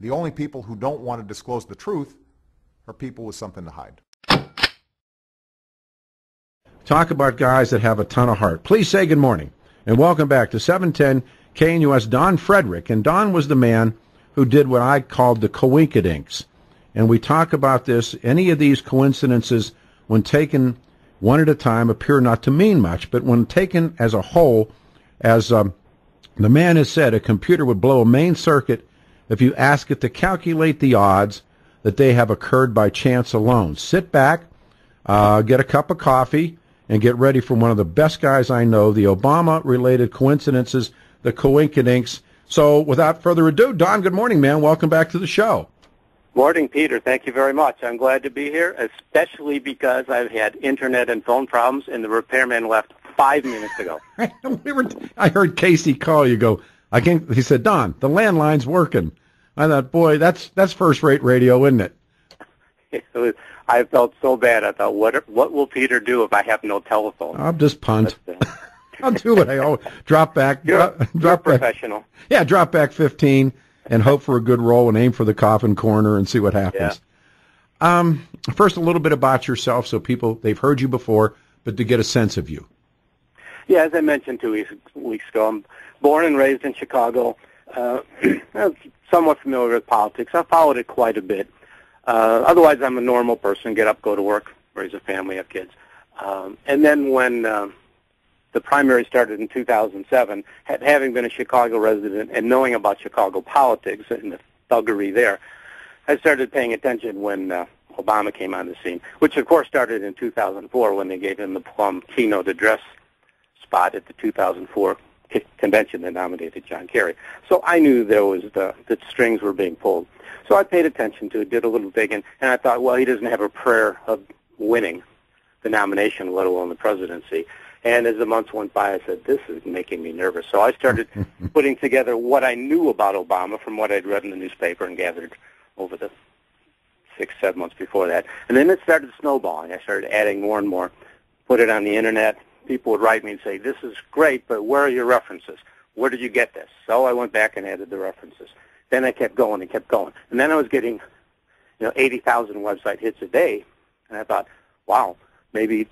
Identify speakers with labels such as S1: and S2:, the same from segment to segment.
S1: The only people who don't want to disclose the truth are people with something to hide.
S2: Talk about guys that have a ton of heart. Please say good morning and welcome back to 710 KNUS Don Fredrick. And Don was the man who did what I called the coinkydinks. And we talk about this. Any of these coincidences, when taken one at a time, appear not to mean much. But when taken as a whole, as the man has said, a computer would blow a main circuit if you ask it to calculate the odds that they have occurred by chance alone. Sit back, get a cup of coffee, and get ready for one of the best guys I know, the Obama-related coincidences, the coinkydinks. So without further ado, Don, good morning, man. Welcome back to the show.
S3: Morning, Peter. Thank you very much. I'm glad to be here, especially because I've had internet and phone problems, and the repairman left 5 minutes ago.
S2: I heard Casey call you. He said, Don, the landline's working. I thought, boy, that's first-rate radio, isn't it?
S3: I felt so bad. I thought, what will Peter do if I have no telephone?
S2: I'll just punt. I'll do what I always drop back.
S3: You're professional.
S2: Back, yeah, drop back 15 and hope for a good roll and aim for the coffin corner and see what happens. Yeah. First, a little bit about yourself, so people, they've heard you before, but to get a sense of you.
S3: Yeah, as I mentioned 2 weeks ago, I'm born and raised in Chicago. I'm somewhat familiar with politics. I've followed it quite a bit. Otherwise, I'm a normal person, get up, go to work, raise a family, have kids. And then when the primary started in 2007, having been a Chicago resident and knowing about Chicago politics and the thuggery there, I started paying attention when Obama came on the scene, which, of course, started in 2004 when they gave him the plum keynote address spot at the 2004 convention that nominated John Kerry. So I knew there was that strings were being pulled. So I paid attention to it, did a little digging, and I thought, well, he doesn't have a prayer of winning the nomination, let alone the presidency. And as the months went by, I said, this is making me nervous. So I started putting together what I knew about Obama from what I'd read in the newspaper and gathered over the 6-7 months before that. And then it started snowballing. I started adding more and more, put it on the Internet. People would write me and say, this is great, but where are your references? Where did you get this? So I went back and added the references. Then I kept going and kept going. And then I was getting 80,000 website hits a day. And I thought, wow, maybe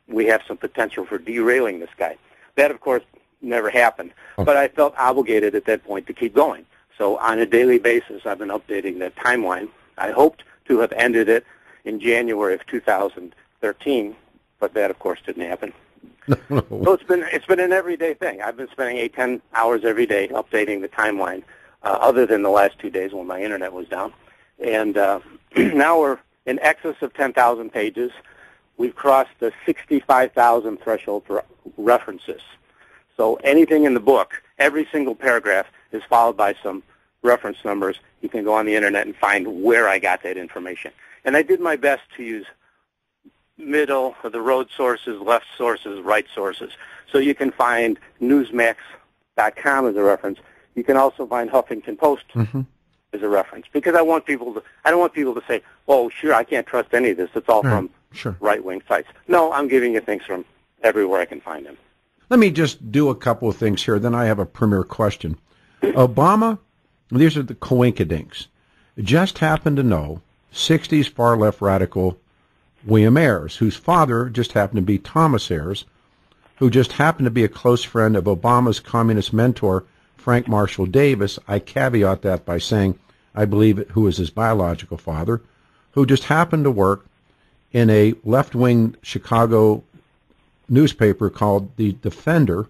S3: we have some potential for derailing this guy. That, of course, never happened. But I felt obligated at that point to keep going. So on a daily basis, I've been updating that timeline. I hoped to have ended it in January of 2013, but that, of course, didn't happen. So it's been an everyday thing. I've been spending 8-10 hours every day updating the timeline, other than the last 2 days when my internet was down. And now we're in excess of 10,000 pages. We've crossed the 65,000 threshold for references. So anything in the book, every single paragraph is followed by some reference numbers. You can go on the internet and find where I got that information. And I did my best to use middle of the road sources, left sources, right sources. So you can find Newsmax.com as a reference. You can also find Huffington Post as a reference, because I don't want people to say, "Oh, sure, I can't trust any of this. It's all from right-wing sites." No, I'm giving you things from everywhere I can find them.
S2: Let me just do a couple of things here. Then I have a premier question. Obama, these are the coinkydinks, just happened to know 60s far-left radical William Ayers, whose father just happened to be Thomas Ayers, who just happened to be a close friend of Obama's communist mentor, Frank Marshall Davis. I caveat that by saying I believe who was his biological father, who just happened to work in a left-wing Chicago newspaper called The Defender,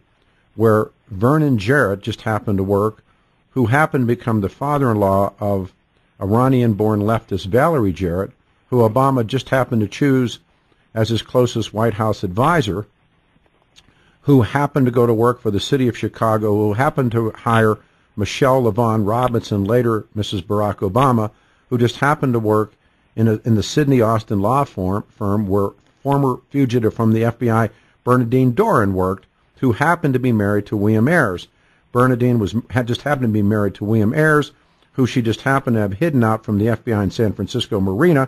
S2: where Vernon Jarrett just happened to work, who happened to become the father-in-law of Iranian-born leftist Valerie Jarrett, who Obama just happened to choose as his closest White House advisor, who happened to go to work for the city of Chicago, who happened to hire Michelle LaVaughn Robinson, later Mrs. Barack Obama, who just happened to work in the Sidney Austin law firm where former fugitive from the FBI Bernadine Doran worked, who happened to be married to William Ayers. Bernadine had just happened to be married to William Ayers, who she just happened to have hidden out from the FBI in San Francisco Marina,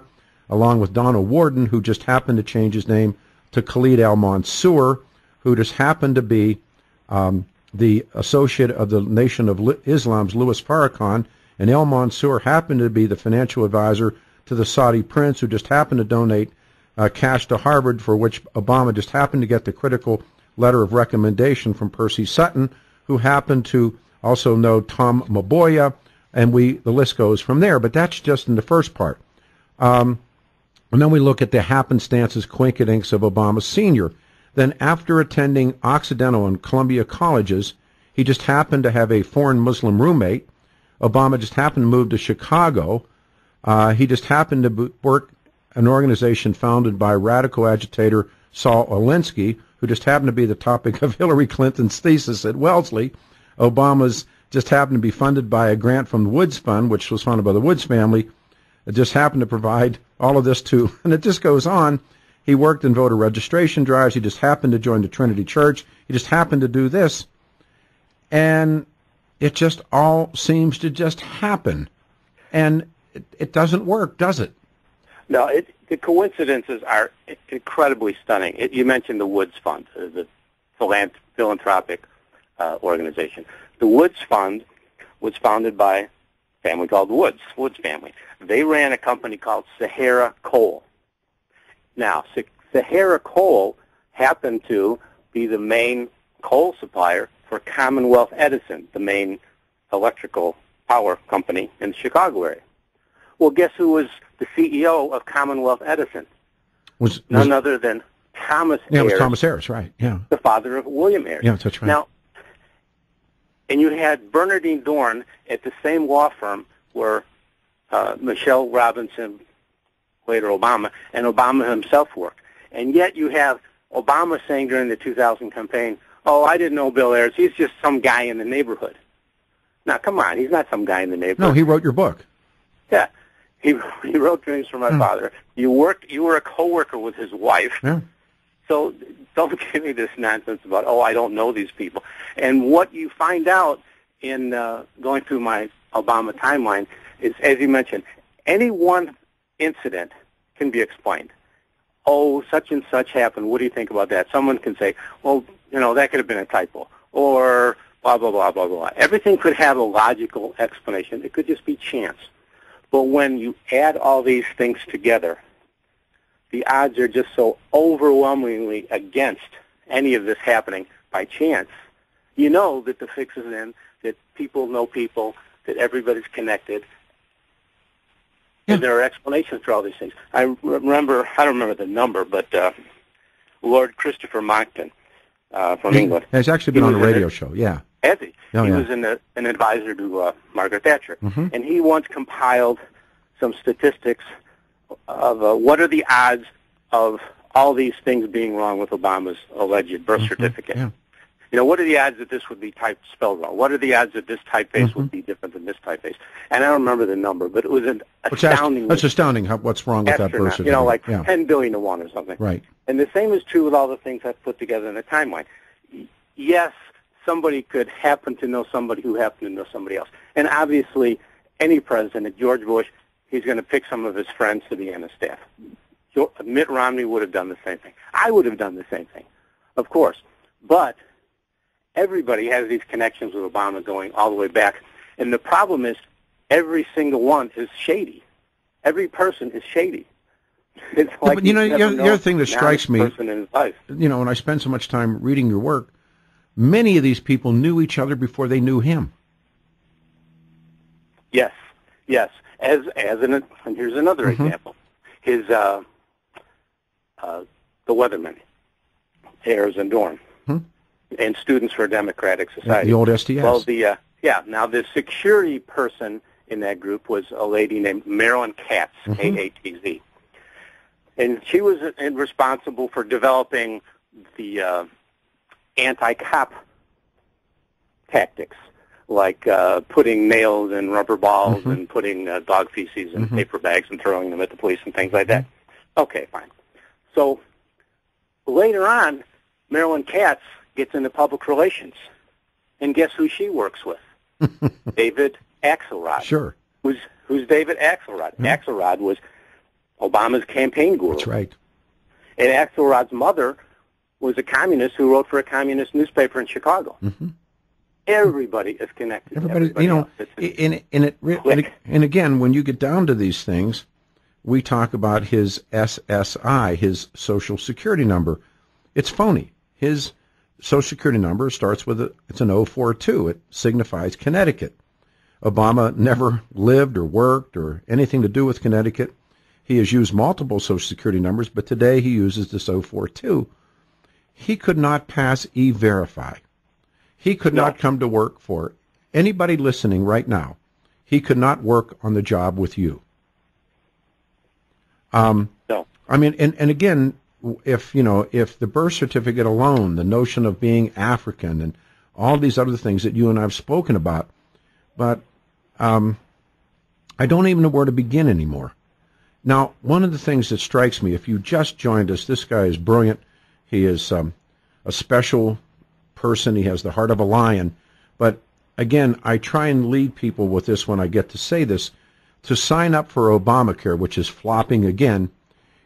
S2: along with Donald Warden, who just happened to change his name to Khalid al-Mansour, who just happened to be the associate of the Nation of Islam's Louis Farrakhan, and El Mansour happened to be the financial advisor to the Saudi prince, who just happened to donate cash to Harvard, for which Obama just happened to get the critical letter of recommendation from Percy Sutton, who happened to also know Tom Maboya, and the list goes from there. But that's just in the first part. And then we look at the happenstances, coincidences of Obama Sr. Then after attending Occidental and Columbia colleges, he just happened to have a foreign Muslim roommate. Obama just happened to move to Chicago. He just happened to work an organization founded by radical agitator Saul Alinsky, who just happened to be the topic of Hillary Clinton's thesis at Wellesley. Obama's just happened to be funded by a grant from the Woods Fund, which was funded by the Woods family. It just happened to provide all of this to, and it just goes on. He worked in voter registration drives. He just happened to join the Trinity Church. He just happened to do this. And it just all seems to just happen. And it doesn't work, does it?
S3: No, the coincidences are incredibly stunning. You mentioned the Woods Fund, the philanthropic organization. The Woods Fund was founded by a family called Woods family. They ran a company called Sahara Coal. Now, Sahara Coal happened to be the main coal supplier for Commonwealth Edison, the main electrical power company in the Chicago area. Well, guess who was the CEO of Commonwealth Edison? None other than Thomas Ayers.
S2: Yeah, it was Thomas Ayers, right, yeah.
S3: The father of William Ayers.
S2: Yeah, that's right.
S3: Now, and you had Bernardine Dorn at the same law firm where Michelle Robinson, later Obama, and Obama himself worked. And yet you have Obama saying during the 2000 campaign, oh, I didn't know Bill Ayers. He's just some guy in the neighborhood. Now, come on. He's not some guy in the neighborhood.
S2: No, he wrote your book.
S3: Yeah. He wrote Dreams for My Father. You were a co-worker with his wife.
S2: Yeah.
S3: So don't give me this nonsense about, oh, I don't know these people. And what you find out in going through my Obama timeline is, as you mentioned, any one incident can be explained. Oh, such and such happened. What do you think about that? Someone can say, well, that could have been a typo, or blah, blah, blah, blah, blah. Everything could have a logical explanation. It could just be chance. But when you add all these things together, the odds are just so overwhelmingly against any of this happening by chance. You know that the fix is in, that people know people, that everybody's connected. Yeah. And there are explanations for all these things. I don't remember the number, but Lord Christopher Monckton from England.
S2: He's actually been on a radio show, yeah.
S3: Has he? He was an advisor to Margaret Thatcher. Mm-hmm. And he once compiled some statistics of what are the odds of all these things being wrong with Obama's alleged birth certificate. Yeah. What are the odds that this would be spelled wrong? What are the odds that this typeface would be different than this typeface? And I don't remember the number, but it was an astounding.
S2: That's astounding what's wrong with that birth certificate.
S3: Like 10 billion to 1 or something.
S2: Right.
S3: And the same is true with all the things I've put together in the timeline. Yes, somebody could happen to know somebody who happened to know somebody else. And obviously, any president, George Bush, he's going to pick some of his friends to be on his staff. Mitt Romney would have done the same thing. I would have done the same thing, of course. But everybody has these connections with Obama going all the way back. And the problem is every single one is shady. Every person is shady. It's like
S2: but the other thing that strikes me,
S3: person in his life.
S2: When I spend so much time reading your work, many of these people knew each other before they knew him.
S3: Yes. And here's another example. His the Weathermen, Ayers and Dorn, and Students for a Democratic Society.
S2: The old SDS.
S3: Well, now the security person in that group was a lady named Marilyn Katz, K-A-T-Z. And she was responsible for developing the anti-cop tactics, like putting nails in rubber balls and putting dog feces in paper bags and throwing them at the police and things like that. Okay, fine. So later on, Marilyn Katz gets into public relations. And guess who she works with? David Axelrod.
S2: Sure.
S3: Who's David Axelrod? Axelrod was Obama's campaign guru.
S2: That's right.
S3: And Axelrod's mother was a communist who wrote for a communist newspaper in Chicago. Everybody is connected.
S2: Everybody, you know, and again, when you get down to these things, we talk about his SSI, his Social Security number. It's phony. His Social Security number starts with it's an 042. It signifies Connecticut. Obama never lived or worked or anything to do with Connecticut. He has used multiple Social Security numbers, but today he uses this 042. He could not pass E-Verify. He could not come to work for anybody listening right now. He could not work on the job with you.
S3: No.
S2: I mean, and again, if the birth certificate alone, the notion of being African and all these other things that you and I have spoken about, but I don't even know where to begin anymore. Now, one of the things that strikes me, if you just joined us, this guy is brilliant. He is a special person. He has the heart of a lion. But again, I try and lead people with this when I get to say this, to sign up for Obamacare, which is flopping again.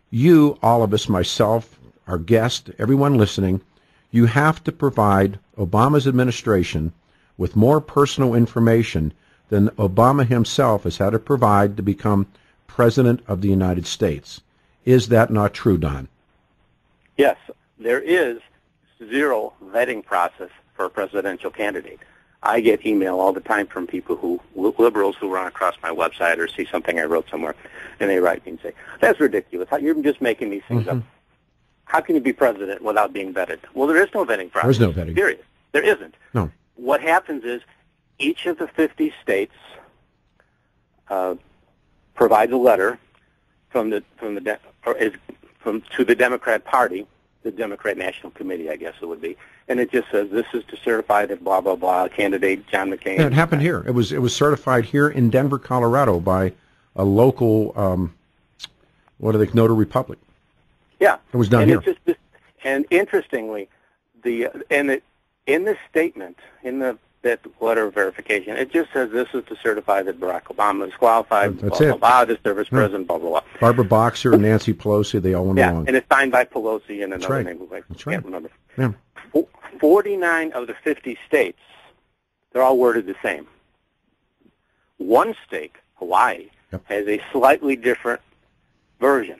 S2: You, all of us, myself, our guest, everyone listening, you have to provide Obama's administration with more personal information than Obama himself has had to provide to become President of the United States. Is that not true, Don?
S3: Yes, there is zero vetting process for a presidential candidate. I get email all the time from people liberals who run across my website or see something I wrote somewhere, and they write me and say, "That's ridiculous. You're just making these things up. How can you be president without being vetted?" Well, there is no vetting process.
S2: There's no vetting.
S3: Period. There isn't.
S2: No.
S3: What happens is each of the 50 states provides a letter to the Democrat Party, the Democrat National Committee, I guess it would be, and it just says this is to certify that blah blah blah candidate John McCain.
S2: Yeah, it happened here. It was certified here in Denver, Colorado, by a local Notary Public.
S3: Yeah,
S2: it was done here.
S3: And interestingly, in this statement that letter of verification, it just says this is to certify that Barack Obama is qualified.
S2: That's
S3: blah, blah, blah, to serve as president. Blah blah blah.
S2: Barbara Boxer, Nancy Pelosi, they all went along.
S3: And it's signed by Pelosi and another name who I can't remember. Yeah. 49 of the 50 states, they're all worded the same. One state, Hawaii, has a slightly different version.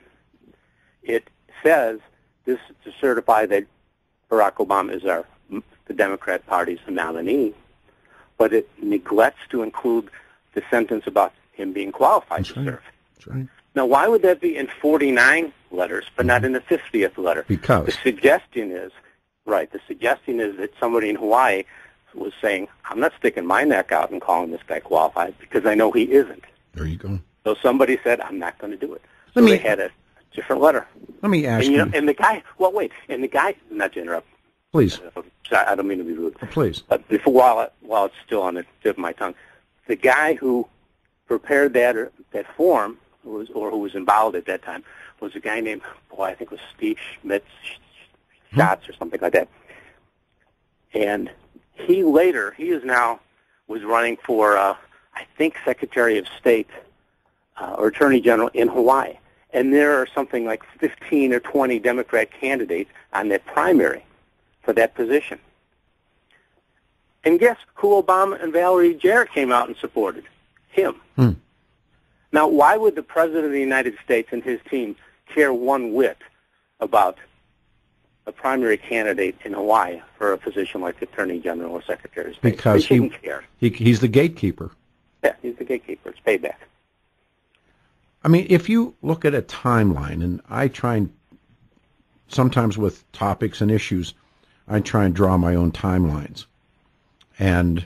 S3: It says this is to certify that Barack Obama is the Democrat Party's nominee, but it neglects to include the sentence about him being qualified to serve.
S2: That's right.
S3: Now, why would that be in 49 letters, but not in the 50th letter?
S2: Because
S3: the suggestion is that somebody in Hawaii was saying, "I'm not sticking my neck out and calling this guy qualified because I know he isn't."
S2: There you go.
S3: So somebody said, "I'm not going to do it." So they had a different letter.
S2: Let me ask you.
S3: And the guy. Well, wait. And the guy. Not to interrupt.
S2: Please.
S3: I don't mean to be rude.
S2: Please.
S3: But while it's still on the tip of my tongue, the guy who prepared that form, who was involved at that time, was a guy named, I think it was Steve Schmitz, Schatz or something like that. And he was running for, I think, Secretary of State or Attorney General in Hawaii. And there are something like 15 or 20 Democrat candidates on that primary for that position. And guess who Obama and Valerie Jarrett came out and supported? Him. Now, why would the President of the United States and his team care one whit about a primary candidate in Hawaii for a position like Attorney General or Secretary of State?
S2: Because
S3: he didn't care.
S2: He's the gatekeeper.
S3: Yeah, he's the gatekeeper. It's payback.
S2: I mean, if you look at a timeline, and I try and sometimes with topics and issues, I try and draw my own timelines. And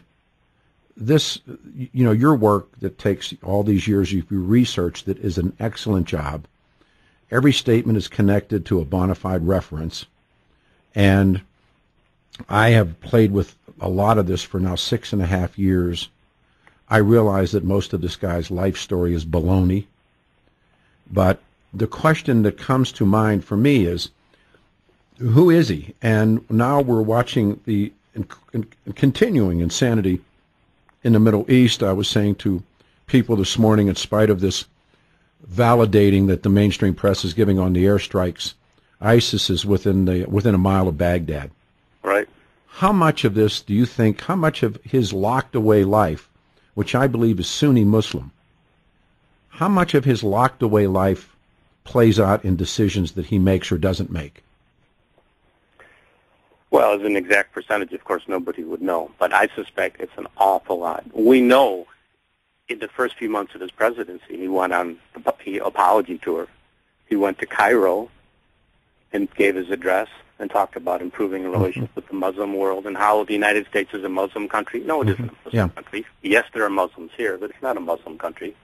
S2: this, your work that takes all these years, you've researched that is an excellent job. Every statement is connected to a bona fide reference. And I have played with a lot of this for now 6.5 years. I realize that most of this guy's life story is baloney. But the question that comes to mind for me is, who is he? And now we're watching the continuing insanity in the Middle East. I was saying to people this morning, in spite of this validating that the mainstream press is giving on the airstrikes, ISIS is within a mile of Baghdad.
S3: Right.
S2: how much of this do you think, how much of his locked away life, which I believe is Sunni Muslim, how much of his locked away life plays out in decisions that he makes or doesn't make?
S3: Well, as an exact percentage, of course, nobody would know, but I suspect it's an awful lot. We know in the first few months of his presidency, he went on the apology tour. He went to Cairo and gave his address and talked about improving relations with the Muslim world and how the United States is a Muslim country. No, it isn't a Muslim country. Yes, there are Muslims here, but it's not a Muslim country.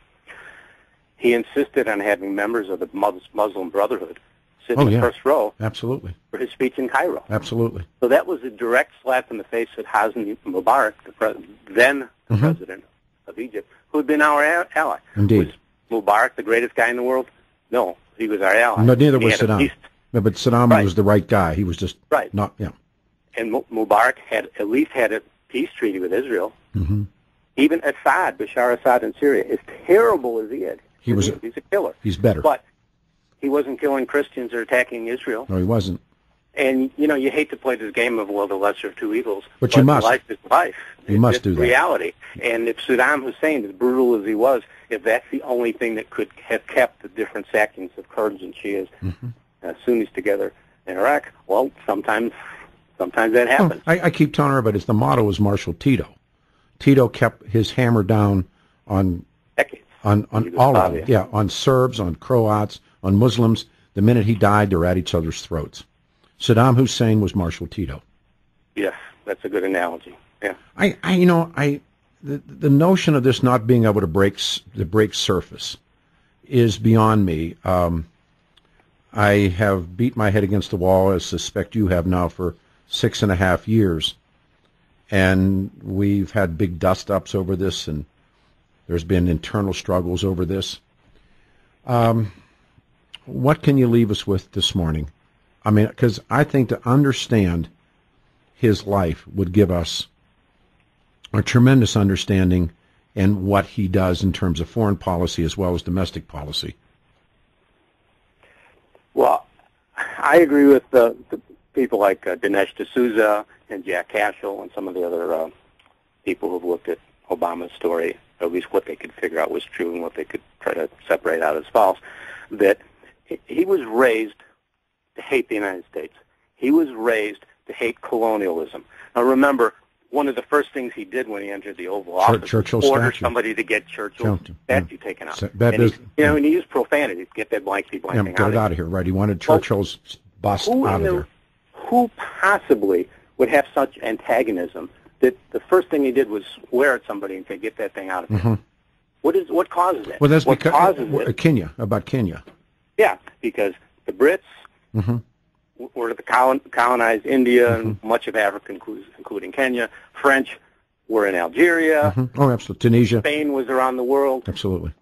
S3: He insisted on having members of the Muslim Brotherhood sit in the first row
S2: Absolutely.
S3: for his speech in Cairo.
S2: Absolutely.
S3: So that was a direct slap in the face at Hosni Mubarak, then the president of Egypt, who had been our ally.
S2: Indeed.
S3: Was Mubarak the greatest guy in the world? No, he was our ally.
S2: No, neither was Saddam. No, but Saddam was the right guy. He was just not,
S3: And Mubarak had at least had a peace treaty with Israel. Even Assad, Bashar Assad in Syria, as terrible as he is, he's a killer.
S2: He's better.
S3: But he wasn't killing Christians or attacking Israel.
S2: No, he wasn't.
S3: And, you hate to play this game of, well, the lesser of two evils.
S2: But you must.
S3: Life is life.
S2: You must do that.
S3: Reality. And if Saddam Hussein, as brutal as he was, if that's the only thing that could have kept the different sackings of Kurds and Shias, Sunnis together in Iraq, well, sometimes that happens.
S2: I keep telling her, but the motto was Marshal Tito. Tito kept his hammer down on
S3: decades.
S2: On all of them. Yeah, on Serbs, on Croats, on Muslims. The minute he died, they're at each other's throats. Saddam Hussein was Marshal Tito.
S3: Yes, that's a good analogy. Yeah.
S2: The notion of this not being able to break surface is beyond me. I have beat my head against the wall, as I suspect you have now, for 6.5 years. And we've had big dust-ups over this, and there's been internal struggles over this. What can you leave us with this morning? I mean, because I think to understand his life would give us a tremendous understanding in what he does in terms of foreign policy as well as domestic policy.
S3: Well, I agree with the people like Dinesh D'Souza and Jack Cashel and some of the other people who've looked at Obama's story, or at least what they could figure out was true and what they could try to separate out as false, that he was raised to hate the United States. He was raised to hate colonialism. Now remember, one of the first things he did when he entered the Oval Office was order somebody to get Churchill's statue taken out. And he used profanity to get that blankety blank thing
S2: get it out of here. Right, he wanted Churchill's bust out of there.
S3: Who possibly would have such antagonism that the first thing he did was swear at somebody and say, get that thing out of here? What causes it?
S2: Well, that's because Kenya.
S3: Yeah, because the Brits were to colonize India and much of Africa, including Kenya. French were in Algeria.
S2: Oh, absolutely. Tunisia.
S3: Spain was around the world.
S2: Absolutely.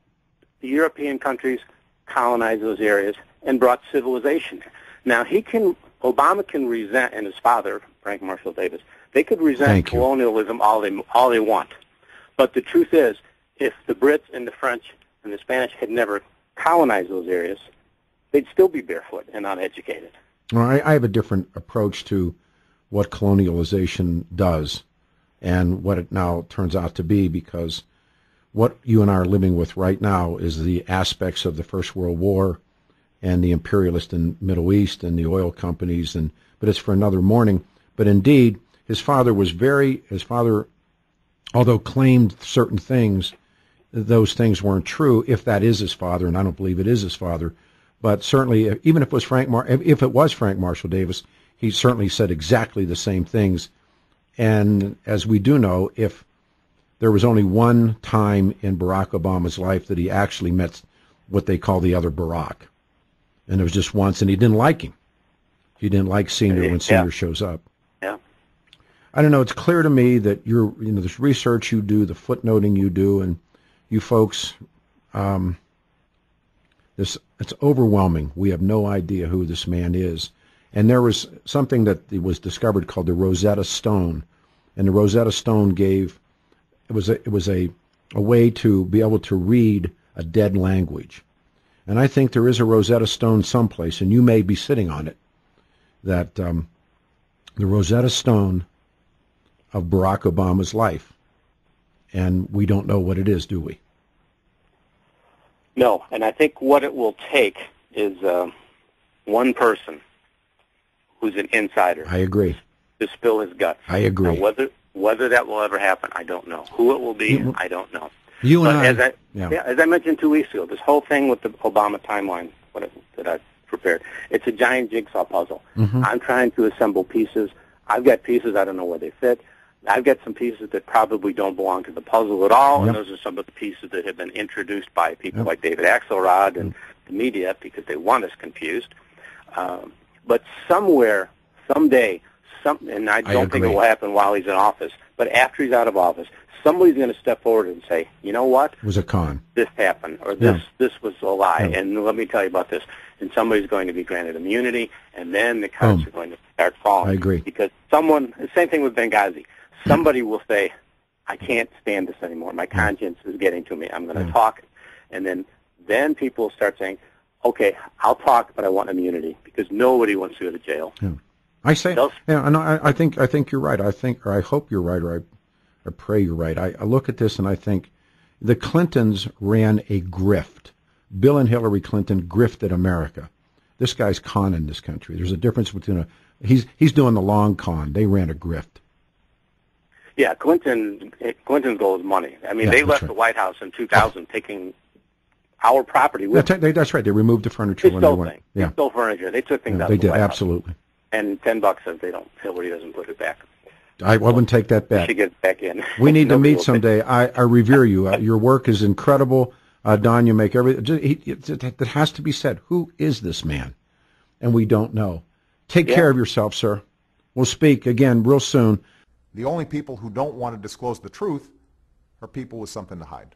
S3: The European countries colonized those areas and brought civilization there. Now, Obama can resent, and his father, Frank Marshall Davis, they could resent colonialism all they want. But the truth is, if the Brits and the French and the Spanish had never colonized those areas, they'd still be barefoot and uneducated.
S2: Well, I have a different approach to what colonialization does and what it now turns out to be, because what you and I are living with right now is the aspects of the First World War and the imperialist in Middle East and the oil companies, but it's for another morning. But indeed, his father, although claimed certain things, those things weren't true, if that is his father, and I don't believe it is his father. But certainly, even if it was Frank Marshall Davis, he certainly said exactly the same things. And as we do know, if there was only one time in Barack Obama's life that he actually met what they call the other Barack, and it was just once, and he didn't like him. He didn't like Senior when Senior shows up.
S3: Yeah.
S2: I don't know. It's clear to me that this research you do, the footnoting you do, and you folks. It's overwhelming. We have no idea who this man is. And there was something that was discovered called the Rosetta Stone. And the Rosetta Stone it was a way to be able to read a dead language. And I think there is a Rosetta Stone someplace, and you may be sitting on it, that the Rosetta Stone of Barack Obama's life, and we don't know what it is, do we?
S3: No, and I think what it will take is one person who's an insider.
S2: I agree.
S3: To spill his guts.
S2: I agree.
S3: Now, whether that will ever happen, I don't know. Who it will be, I don't know.
S2: You and
S3: but as I mentioned 2 weeks ago, this whole thing with the Obama timeline that I prepared, it's a giant jigsaw puzzle.
S2: Mm-hmm.
S3: I'm trying to assemble pieces. I've got pieces, I don't know where they fit. I've got some pieces that probably don't belong to the puzzle at all, and those are some of the pieces that have been introduced by people like David Axelrod and the media because they want us confused. But somewhere, someday, and I don't think it will happen while he's in office, but after he's out of office, somebody's going to step forward and say, you know what?
S2: It was a con.
S3: This happened, or this was a lie, and let me tell you about this. And somebody's going to be granted immunity, and then the cards are going to start falling.
S2: I agree.
S3: Because the same thing with Benghazi. Somebody will say, I can't stand this anymore. My conscience is getting to me. I'm going to talk. And then people will start saying, okay, I'll talk, but I want immunity because nobody wants to go to jail.
S2: Yeah. I say, and I think you're right. I hope you're right, or I pray you're right. I look at this and I think the Clintons ran a grift. Bill and Hillary Clinton grifted America. This guy's conning this country. There's a difference between he's doing the long con. They ran a grift.
S3: Yeah, Clinton's goal is money. I mean, they left the White House in 2000 taking our property with them.
S2: That's right. They removed the furniture when they went.
S3: They stole furniture. They took things out
S2: they
S3: of the
S2: did,
S3: White
S2: absolutely.
S3: House. And $10 if Hillary doesn't put it back.
S2: I wouldn't take that bet.
S3: She gets back in.
S2: We need to meet someday. I revere you. Your work is incredible. Don, you make it has to be said. Who is this man? And we don't know. Take care of yourself, sir. We'll speak again real soon.
S1: The only people who don't want to disclose the truth are people with something to hide.